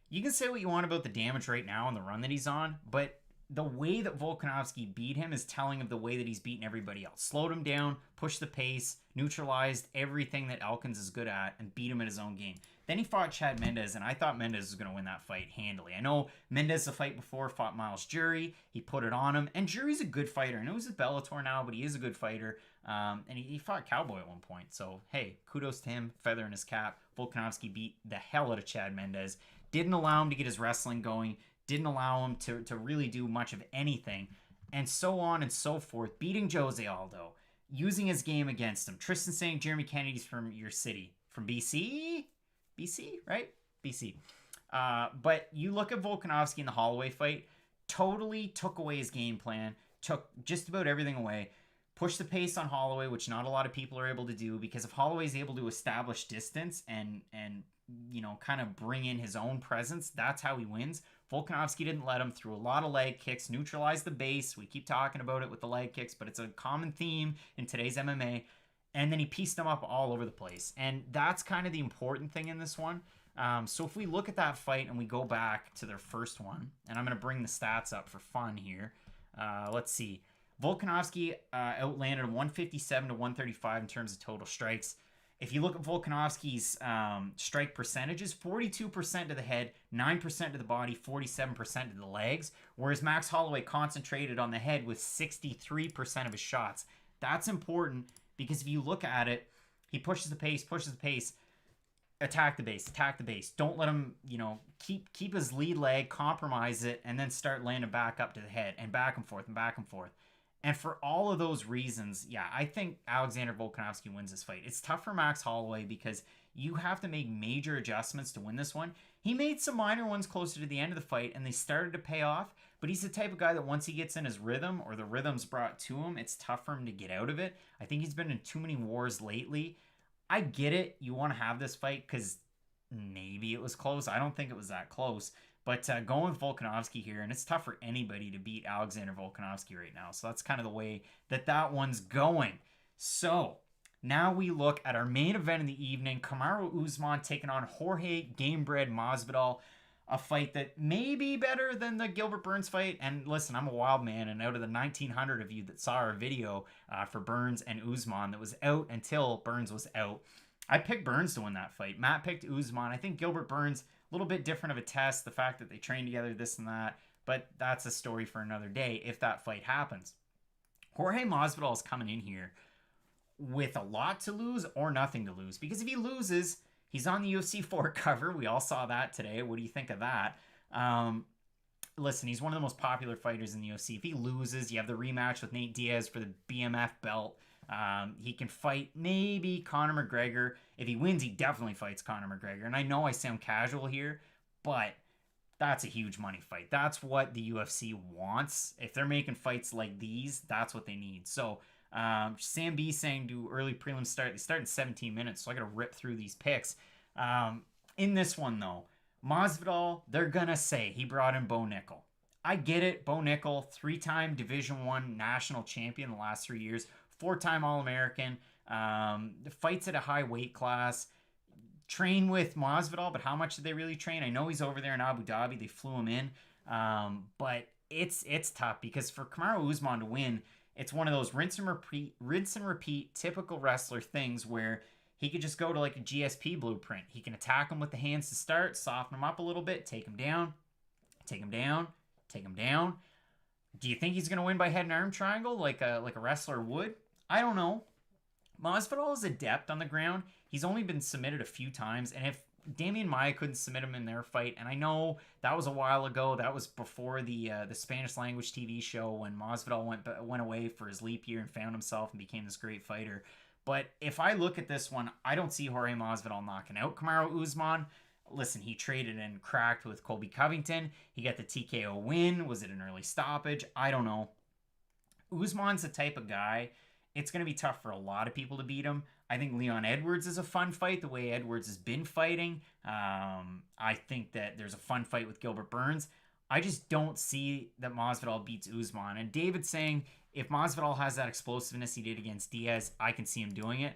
You can say what you want about the damage right now and the run that he's on, but the way that Volkanovski beat him is telling of the way that he's beaten everybody else. Slowed him down, pushed the pace, neutralized everything that Elkins is good at, and beat him in his own game. Then he fought Chad Mendes, and I thought Mendes was going to win that fight handily. I know Mendes, the fight before, fought Miles Jury. He put it on him, and Jury's a good fighter. I know he's with Bellator now, but he is a good fighter. And he fought Cowboy at one point. So, hey, kudos to him, feather in his cap. Volkanovski beat the hell out of Chad Mendes. Didn't allow him to get his wrestling going. Didn't allow him to really do much of anything. And so on and so forth. Beating Jose Aldo. Using his game against him. Tristan saying Jeremy Kennedy's from your city. From BC? BC, right? BC. But you look at Volkanovski in the Holloway fight. Totally took away his game plan. Took just about everything away. Push the pace on Holloway, which not a lot of people are able to do, because if Holloway's able to establish distance and you know, kind of bring in his own presence, that's how he wins. Volkanovski didn't let him, through a lot of leg kicks, neutralized the base. We keep talking about it with the leg kicks, but it's a common theme in today's MMA. And then he pieced him up all over the place. And that's kind of the important thing in this one. So if we look at that fight and we go back to their first one, and I'm going to bring the stats up for fun here. Let's see. Volkanovski outlanded 157 to 135 in terms of total strikes. If you look at Volkanovski's strike percentages, 42% to the head, 9% to the body, 47% to the legs, whereas Max Holloway concentrated on the head with 63% of his shots. That's important because if you look at it, he pushes the pace, attack the base. Don't let him, you know, keep his lead leg, compromise it, and then start landing back up to the head and back and forth and back and forth. And for all of those reasons, yeah, I think Alexander Volkanovski wins this fight. It's tough for Max Holloway because you have to make major adjustments to win this one. He made some minor ones closer to the end of the fight, and they started to pay off. But he's the type of guy that once he gets in his rhythm, or the rhythm's brought to him, it's tough for him to get out of it. I think he's been in too many wars lately. I get it. You want to have this fight because maybe it was close. I don't think it was that close. But going with Volkanovski here, and it's tough for anybody to beat Alexander Volkanovski right now. So that's kind of the way that one's going. So now we look at our main event in the evening. Kamaru Usman taking on Jorge Gamebred Masvidal. A fight that may be better than the Gilbert Burns fight. And listen, I'm a wild man, and out of the 1,900 of you that saw our video for Burns and Usman that was out until Burns was out, I picked Burns to win that fight. Matt picked Usman. I think Gilbert Burns, a little bit different of a test, the fact that they train together, this and that, but that's a story for another day if that fight happens. Jorge Masvidal is coming in here with a lot to lose or nothing to lose, because if he loses, he's on the UFC 4 cover. We all saw that today. What do you think of that? Listen, he's one of the most popular fighters in the UFC. If he loses, you have the rematch with Nate Diaz for the BMF belt. He can fight maybe Conor McGregor. If he wins, he definitely fights Conor McGregor. And I know I sound casual here, but that's a huge money fight. That's what the UFC wants. If they're making fights like these, that's what they need. So Sam B saying do early prelims start. They start in 17 minutes, so I got to rip through these picks. In this one, though, Masvidal, they're going to say he brought in Bo Nickel. I get it. Bo Nickel, 3-time Division I national champion the last 3 years. 4-time All-American, fights at a high weight class, train with Masvidal, but how much did they really train? I know he's over there in Abu Dhabi. They flew him in, but it's tough because for Kamaru Usman to win, it's one of those rinse and repeat typical wrestler things where he could just go to like a GSP blueprint. He can attack him with the hands to start, soften him up a little bit, take him down, take him down, take him down. Do you think he's going to win by head and arm triangle like a wrestler would? I don't know. Masvidal is adept on the ground. He's only been submitted a few times, and if Damian Maia couldn't submit him in their fight, and I know that was a while ago. That was before the Spanish language TV show when Masvidal went away for his leap year and found himself and became this great fighter. But if I look at this one, I don't see Jorge Masvidal knocking out Kamaru Usman. Listen, he traded and cracked with Colby Covington. He got the TKO win. Was it an early stoppage? I don't know. Usman's the type of guy, it's going to be tough for a lot of people to beat him. I think Leon Edwards is a fun fight, the way Edwards has been fighting. I think that there's a fun fight with Gilbert Burns. I just don't see that Masvidal beats Usman. And David's saying if Masvidal has that explosiveness he did against Diaz, I can see him doing it.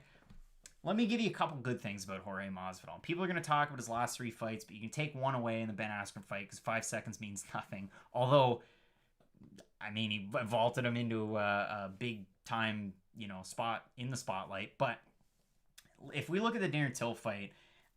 Let me give you a couple good things about Jorge Masvidal. People are going to talk about his last 3 fights, but you can take one away in the Ben Askren fight because 5 seconds means nothing. Although, I mean, he vaulted him into a big time, spot in the spotlight. But if we look at the Darren Till fight,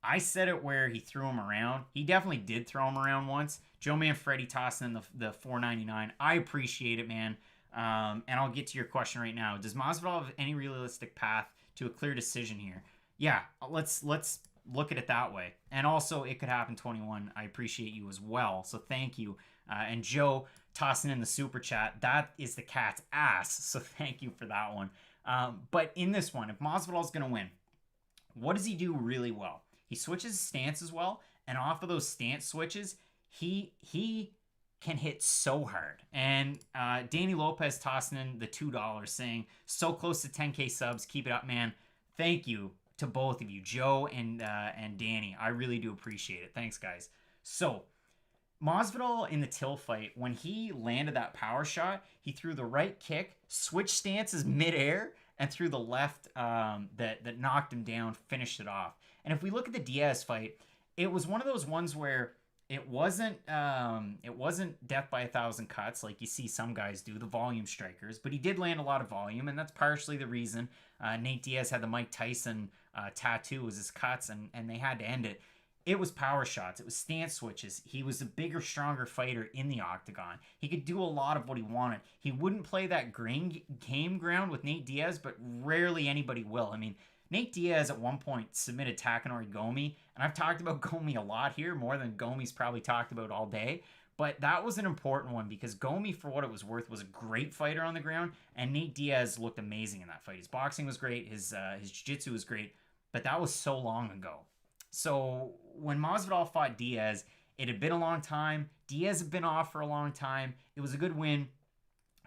I said it where he threw him around. He definitely did throw him around once. Joe Manfredi tossing in the 499. I appreciate it, man. And I'll get to your question right now. Does Masvidal have any realistic path to a clear decision here? Yeah, let's look at it that way. And also, it could happen 21. I appreciate you as well. So thank you. And Joe tossing in the super chat. That is the cat's ass. So thank you for that one. But in this one, if Masvidal's going to win, what does he do really well? He switches his stance as well. And off of those stance switches, he can hit so hard. And Danny Lopez tossing in the $2 saying, so close to 10K subs. Keep it up, man. Thank you to both of you, Joe and Danny. I really do appreciate it. Thanks, guys. So Masvidal in the Till fight, when he landed that power shot, he threw the right kick, switched stances midair, and threw the left that knocked him down, finished it off. And if we look at the Diaz fight, it was one of those ones where it wasn't death by 1,000 cuts like you see some guys do, the volume strikers, but he did land a lot of volume, and that's partially the reason Nate Diaz had the Mike Tyson tattoo as his cuts, and they had to end it. It was power shots. It was stance switches. He was a bigger, stronger fighter in the octagon. He could do a lot of what he wanted. He wouldn't play that game ground with Nate Diaz, but rarely anybody will. I mean, Nate Diaz at one point submitted Takanori Gomi, and I've talked about Gomi a lot here, more than Gomi's probably talked about all day, but that was an important one because Gomi, for what it was worth, was a great fighter on the ground, and Nate Diaz looked amazing in that fight. His boxing was great, his jiu-jitsu was great, but that was so long ago. So when Masvidal fought Diaz, it had been a long time. Diaz had been off for a long time. It was a good win,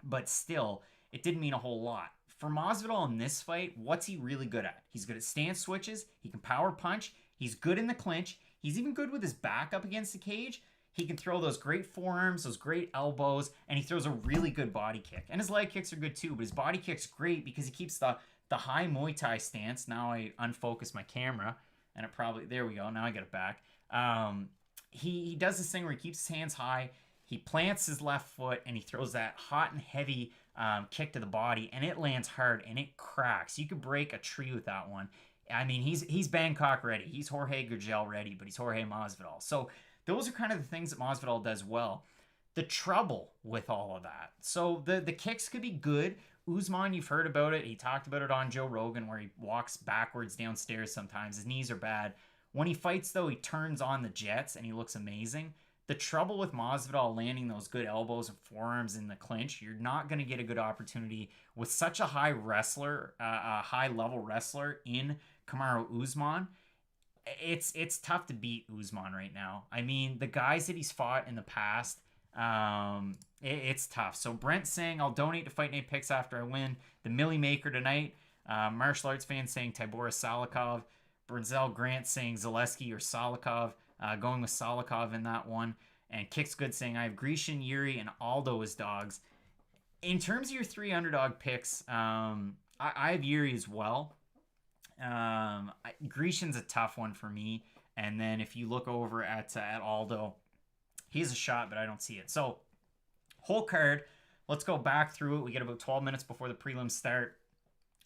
but still, it didn't mean a whole lot. For Masvidal in this fight, what's he really good at? He's good at stance switches. He can power punch. He's good in the clinch. He's even good with his back up against the cage. He can throw those great forearms, those great elbows, and he throws a really good body kick. And his leg kicks are good too, but his body kick's great because he keeps the high Muay Thai stance. Now I unfocus my camera, and it probably, there we go, now I get it back. He does this thing where he keeps his hands high, he plants his left foot, and he throws that hot and heavy kick to the body, and it lands hard, and it cracks. You could break a tree with that one. I mean, he's Bangkok ready. He's Jorge Gurgel ready, but he's Jorge Masvidal. So those are kind of the things that Masvidal does well. The trouble with all of that. So the kicks could be good. Usman, you've heard about it. He talked about it on Joe Rogan where he walks backwards downstairs sometimes. His knees are bad. When he fights, though, he turns on the jets and he looks amazing. The trouble with Masvidal landing those good elbows and forearms in the clinch, you're not going to get a good opportunity with such a high wrestler, a high-level wrestler in Kamaru Usman. It's tough to beat Usman right now. I mean, the guys that he's fought in the past, it's tough. So Brent saying, I'll donate to Fight Night Picks after I win. The Millie Maker tonight. Martial arts fan saying Tybura Salikhov. Bernzel Grant saying Zaleski or Salikhov. Going with Salikhov in that one. And Kicks Good saying I have Grecian, Jiri, and Aldo as dogs. In terms of your 3 underdog picks, I have Jiri as well. Grecian's a tough one for me. And then if you look over at Aldo, he's a shot, but I don't see it. So, whole card, let's go back through it. We get about 12 minutes before the prelims start.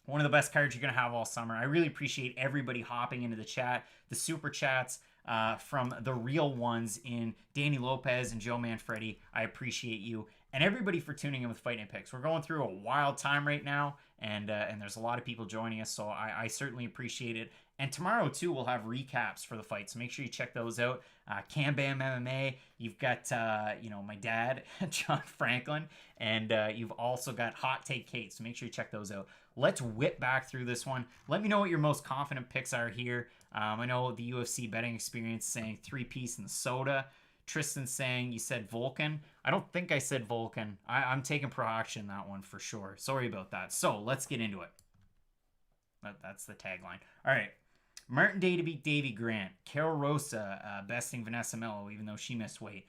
One of the best cards you're going to have all summer. I really appreciate everybody hopping into the chat, the super chats. from the real ones in Danny Lopez and Joe Manfredi. I appreciate you. And everybody for tuning in with Fight Night Picks. We're going through a wild time right now, and there's a lot of people joining us, so I certainly appreciate it. And tomorrow, too, we'll have recaps for the fights, so make sure you check those out. Cam Bam MMA, you've got, my dad, John Franklin, and you've also got Hot Take Kate, so make sure you check those out. Let's whip back through this one. Let me know what your most confident picks are here. I know the UFC betting experience saying 3-piece and soda. Tristan saying you said Volkan. I don't think I said Volkan. I'm taking Prochazka in that one for sure. Sorry about that. So let's get into it. That's the tagline. All right. Martin Day to beat Davy Grant. Carol Rosa besting Vanessa Mello, even though she missed weight.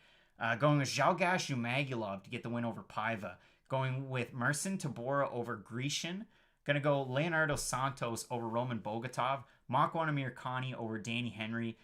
Going with Zhalgas Zhumagulov to get the win over Paiva. Going with Marcin Tybura over Grecian. Going to go Leonardo Santos over Roman Bogatov. Makwan Amirkhani over Danny Henry.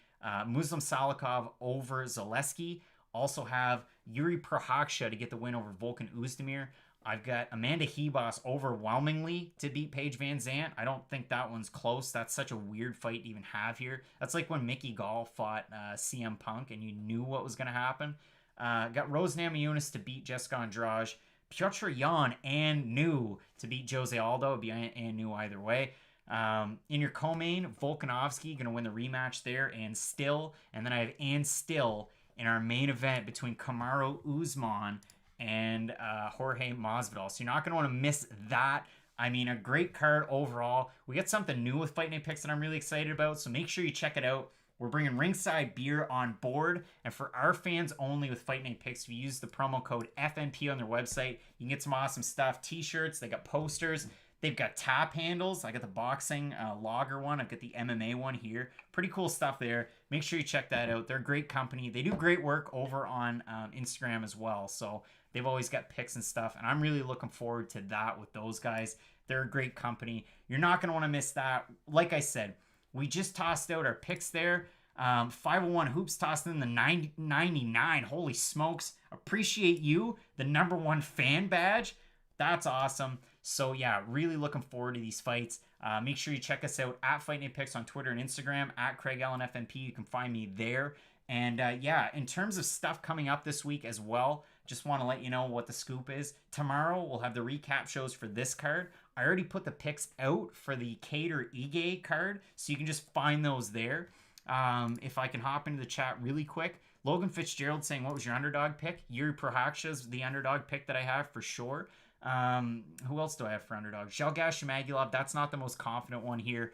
Muslim Salikhov over Zaleski. Also have Jiri Prochazka to get the win over Volkan Oezdemir. I've got Amanda Ribas overwhelmingly to beat Paige VanZant. I don't think that one's close. That's such a weird fight to even have here. That's like when Mickey Gall fought CM Punk and you knew what was going to happen. Got Rose Namajunas to beat Jessica Andrade. Petr Yan and New to beat Jose Aldo. It'd be and New either way. In your co-main, Volkanovski going to win the rematch there, and Still. And then I have and Still in our main event between Kamaru Usman and Jorge Masvidal. So you're not going to want to miss that. I mean, a great card overall. We got something new with Fight Night Picks that I'm really excited about, so make sure you check it out. We're bringing ringside beer on board, and for our fans only with Fight Night Picks, if you use the promo code FNP on their website, you can get some awesome stuff. T-shirts, they got posters, they've got tap handles. I got the boxing lager one. I've got the MMA one here. Pretty cool stuff there. Make sure you check that out. They're a great company. They do great work over on Instagram as well, so they've always got picks and stuff, and I'm really looking forward to that with those guys. They're a great company. You're not going to want to miss that. Like I said, we just tossed out our picks there. 501 Hoops tossed in the 99. Holy smokes. Appreciate you. The #1 fan badge. That's awesome. So yeah, really looking forward to these fights. Make sure you check us out at Fight Night Picks on Twitter and Instagram, at Craig Allen FNP. You can find me there. And yeah, in terms of stuff coming up this week as well, just want to let you know what the scoop is. Tomorrow, we'll have the recap shows for this card. I already put the picks out for the Cater Ige card, so you can just find those there. If I can hop into the chat really quick. Logan Fitzgerald saying, what was your underdog pick? Jiri Prochazka is the underdog pick that I have for sure. Who else do I have for underdog? Zhalgas Zhumagulov, that's not the most confident one here.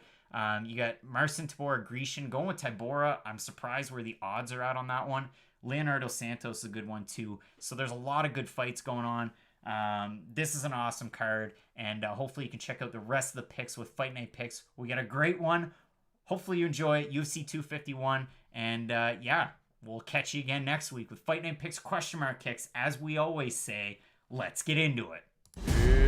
You got Marcin Tybura Grecian. Going with Tybura, I'm surprised where the odds are at on that one. Leonardo Santos is a good one too. So there's a lot of good fights going on. This is an awesome card, and hopefully you can check out the rest of the picks with Fight Night Picks. We got a great one. Hopefully you enjoy it. UFC 251, and yeah, we'll catch you again next week with Fight Night Picks !kicks. As we always say, let's get into it.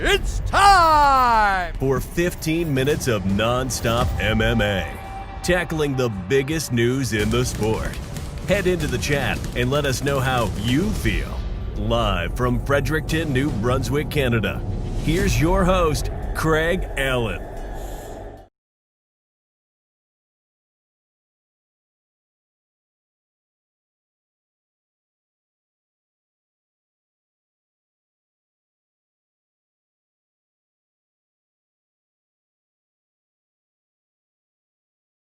It's time For 15 minutes of non-stop MMA, tackling the biggest news in the sport. Head into the chat and let us know how you feel. Live from Fredericton, New Brunswick, Canada, here's your host, Craig Allen.